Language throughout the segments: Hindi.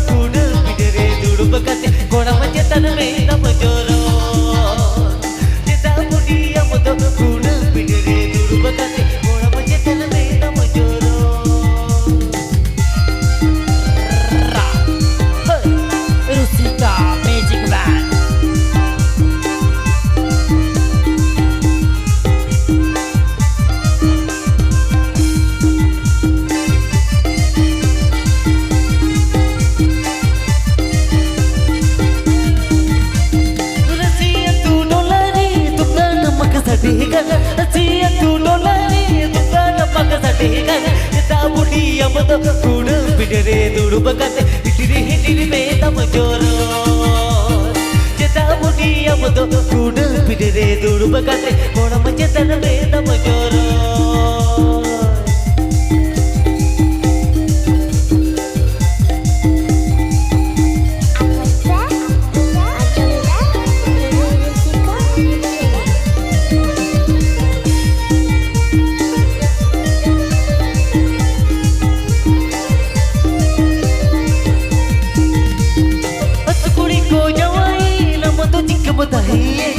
kudu bidere dulu bekate kona manjetan me nam joro jeta budi amodo kudu bidere dulu bekate kona manjetan me nam joro Rusika Magic Band. Sia tu dolari tukana pakasate gana jeta budi amodo kudu bidere dulu bekate hitiri me nam joro jeta budi amodo kudu bidere dulu bekate kona manjetan me nam joro बताइए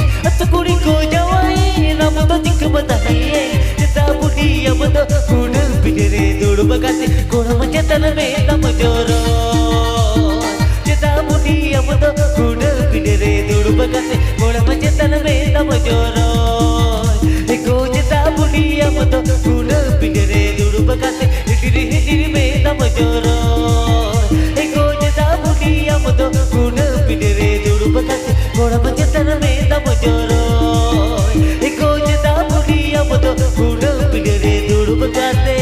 कुड़ी को जवाई नाम तो जिक बताइए जता बुढ़ी अब तो कुड़ बिडरे दूड़ बगाते कोण मंजतन में दम जोरो जता बुढ़ी अब तो कुड़ बिडरे दूड़ बगाते कोण मंजतन में दम जोरो एको जता बुढ़ी अब तो कुड़ बिडरे दूड़ बगाते हिटिरी में दम जोरो एको जता बुढ़ी अब तो कुड़ बिडरे दूड़ बगाते कोण मंजतन में दम जोरो एको जता बुढ़ी अब तो कुड़ बिडरे दूड़ बगाते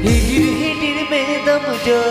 हिटिरी में दम जोरो।